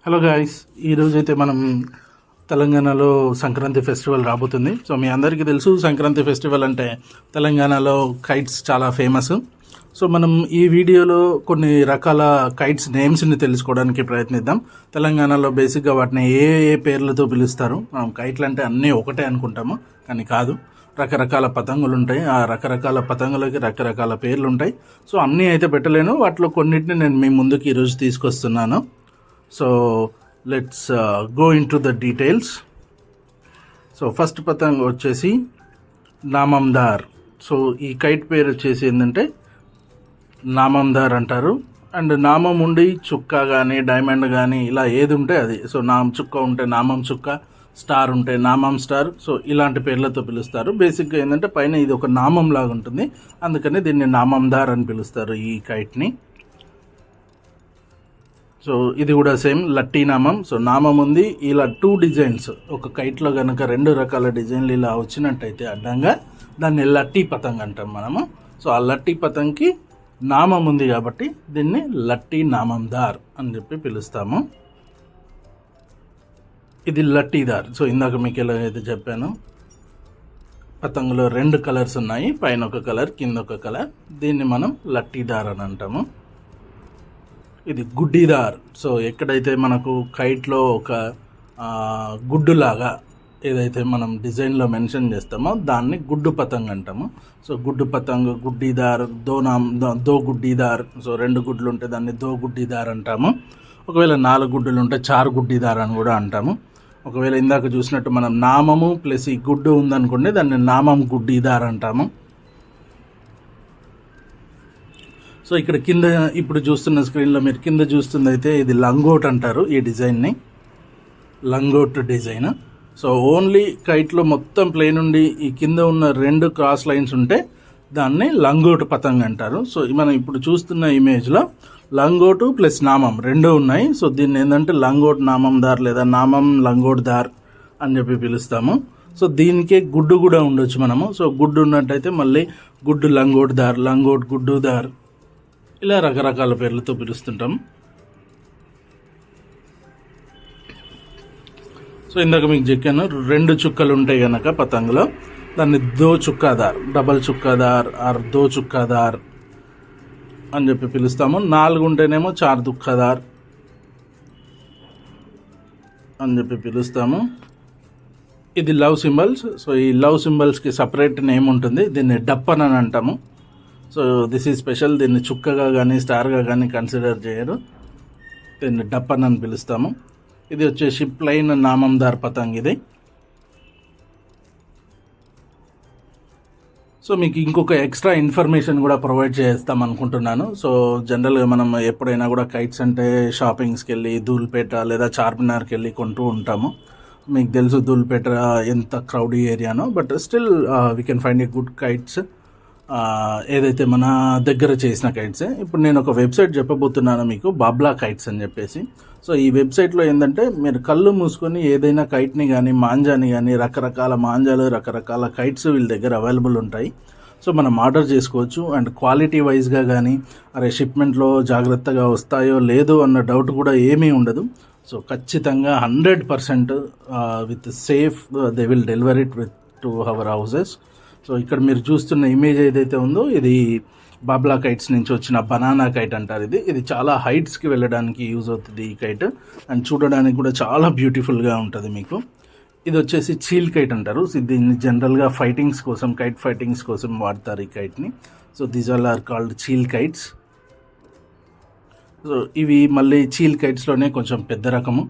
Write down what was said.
Hello guys, ఈరోజు అయితే మనం తెలంగాణలో సంక్రాంతి ఫెస్టివల్ రాబోతుంది. సో మీ అందరికీ తెలుసు, సంక్రాంతి ఫెస్టివల్ అంటే తెలంగాణలో కైట్స్ చాలా ఫేమస్. సో మనం ఈ వీడియోలో కొన్ని రకాల కైట్స్ నేమ్స్ని తెలుసుకోవడానికి ప్రయత్నిద్దాం. తెలంగాణలో బేసిక్గా వాటిని ఏ ఏ పేర్లతో పిలుస్తారు. మనం కైట్లు అంటే అన్నీ ఒకటే అనుకుంటాము, కానీ కాదు. రకరకాల పతంగులు ఉంటాయి, ఆ రకరకాల పతంగులకి రకరకాల పేర్లు ఉంటాయి. సో అన్నీ అయితే పెట్టలేను, వాటిలో కొన్నిటిని నేను మీ ముందుకు ఈరోజు తీసుకొస్తున్నాను. So let's go into the details. So first పతంగ్ వచ్చేసి నామందార్. సో ఈ కైట్ పేరు వచ్చేసి ఏంటంటే నామందార్ అంటారు. అండ్ నామం ఉండి చుక్క కానీ డైమండ్ కానీ ఇలా ఏది ఉంటే అది. సో నామం చుక్క ఉంటే నామం చుక్క, స్టార్ ఉంటే నామం స్టార్. సో ఇలాంటి పేర్లతో పిలుస్తారు. బేసిక్గా ఏంటంటే పైన ఇది ఒక నామం లాగా ఉంటుంది, అందుకని దీన్ని నామందార్ అని పిలుస్తారు ఈ కైట్ని. సో ఇది కూడా సేమ్ లట్టి నామం. సో నామం ఉంది, ఇలా 2 డిజైన్స్ ఒక కైట్లో కనుక 2 రకాల డిజైన్లు ఇలా వచ్చినట్టయితే అడ్డంగా, దాన్ని లట్టి పతంగ్ అంటాం మనము. సో ఆ లట్టి పతంగ్కి నామం ఉంది కాబట్టి దీన్ని లట్టి నామందార్ అని చెప్పి పిలుస్తాము. ఇది లట్టీదార్. సో ఇందాక మీకు ఎలాగైతే చెప్పాను, పతంగులో 2 కలర్స్ ఉన్నాయి, పైన ఒక కలర్ కింద ఒక కలర్. దీన్ని మనం లట్టీదార్ అని అంటాము. ఇది గుడ్డిదార్. సో ఎక్కడైతే మనకు కైట్లో ఒక గుడ్డులాగా ఏదైతే మనం డిజైన్లో మెన్షన్ చేస్తామో దాన్ని గుడ్డు పతంగ్ అంటాము. సో గుడ్డు పతంగ్, గుడ్డిదార్, దో గుడ్డిదార్. సో 2 గుడ్లు ఉంటే దాన్ని దో గుడ్డిదార్ అంటాము. ఒకవేళ 4 గుడ్డులు ఉంటే చారు గుడ్డిదార్ అని కూడా అంటాము. ఒకవేళ ఇందాక చూసినట్టు మనం నామము ప్లస్ ఈ గుడ్డు ఉందనుకోండి, దాన్ని నామం గుడ్డిదార్ అంటాము. సో ఇక్కడ కింద ఇప్పుడు చూస్తున్న స్క్రీన్లో మీరు కింద చూస్తుంది అయితే ఇది లంగోట్ అంటారు ఈ డిజైన్ని, లంగోట్ డిజైన్. సో ఓన్లీ కైట్లో మొత్తం ప్లేన్ ఉండి ఈ కింద ఉన్న 2 క్రాస్ లైన్స్ ఉంటే దాన్ని లంగోట్ పతంగ్ అంటారు. సో మనం ఇప్పుడు చూస్తున్న ఇమేజ్లో లంగోటు ప్లస్ నామం 2 ఉన్నాయి. సో దీన్ని ఏంటంటే లంగోట్ నామం దార్ లేదా నామం లంగోట్ దార్ అని చెప్పి పిలుస్తాము. సో దీనికే గుడ్డు కూడా ఉండొచ్చు మనము. సో గుడ్డు ఉన్నట్టయితే మళ్ళీ గుడ్డు లంగోట్ దార్, లంగోట్ గుడ్డు దార్, ఇలా రకరకాల పేర్లతో పిలుస్తుంటాం. సో ఇందాక మీకు చెప్పాను, 2 చుక్కలు ఉంటాయి కనుక పతంగులో దాన్ని దో చుక్కాదార్, డబల్ చుక్కాదార్ ఆర్ దో చుక్కాదార్ అని చెప్పి పిలుస్తాము. 4 ఉంటేనేమో చార్ దుఃఖదార్ అని చెప్పి పిలుస్తాము. ఇది లవ్ సింబల్స్. సో ఈ లవ్ సింబల్స్కి సపరేట్ నేమ్ ఉంటుంది, దీన్ని డప్పన్ అని అంటాము. So this is special. దీన్ని చుక్కగా కానీ స్టార్గా కానీ కన్సిడర్ చేయరు, దీన్ని డప్పన్ అని పిలుస్తాము. ఇది వచ్చేసి ప్లెయిన్ నామందార్ పతంగ్ ఇది. సో మీకు ఇంకొక ఎక్స్ట్రా ఇన్ఫర్మేషన్ కూడా ప్రొవైడ్ చేస్తాం అనుకుంటున్నాను. సో జనరల్గా మనం ఎప్పుడైనా కూడా కైట్స్ అంటే షాపింగ్స్కి వెళ్ళి ధూల్పేట లేదా చార్మినార్కి వెళ్ళి కొంటూ ఉంటాము. మీకు తెలుసు ధూల్పేట ఎంత క్రౌడీ ఏరియానో, but still we can find a good kites ఏదైతే మన దగ్గర చేసిన కైట్సే. ఇప్పుడు నేను ఒక వెబ్సైట్ చెప్పబోతున్నాను మీకు, బాబ్లా కైట్స్ అని చెప్పేసి. సో ఈ వెబ్సైట్లో ఏంటంటే మీరు కళ్ళు మూసుకొని ఏదైనా కైట్ని కానీ మాంజాని కానీ, రకరకాల మాంజాలు రకరకాల కైట్స్ వీళ్ళ దగ్గర అవైలబుల్ ఉంటాయి. సో మనం ఆర్డర్ చేసుకోవచ్చు. అండ్ క్వాలిటీ వైజ్గా కానీ అరే షిప్మెంట్లో జాగ్రత్తగా వస్తాయో లేదో అన్న డౌట్ కూడా ఏమీ ఉండదు. సో ఖచ్చితంగా 100% with safe they will deliver it with to our houses. So ఇక్కడ మీరు చూస్తున్న ఇమేజ్ ఏదైతే ఉందో ఇది బాబ్లా కైట్స్ నుంచి వచ్చిన బనానా కైట్ అంటారు. ఇది చాలా హైట్స్కి వెళ్ళడానికి యూజ్ అవుతుంది ఈ కైట్, అండ్ చూడడానికి కూడా చాలా బ్యూటిఫుల్గా ఉంటుంది మీకు. ఇది వచ్చేసి చీల్ కైట్ అంటారు. దీన్ని జనరల్గా ఫైటింగ్స్ కోసం, కైట్ ఫైటింగ్స్ కోసం వాడతారు ఈ కైట్ని. So these all are called చీల్ కైట్స్. సో ఇవి మళ్ళీ చీల్ కైట్స్లోనే కొంచెం పెద్ద రకము.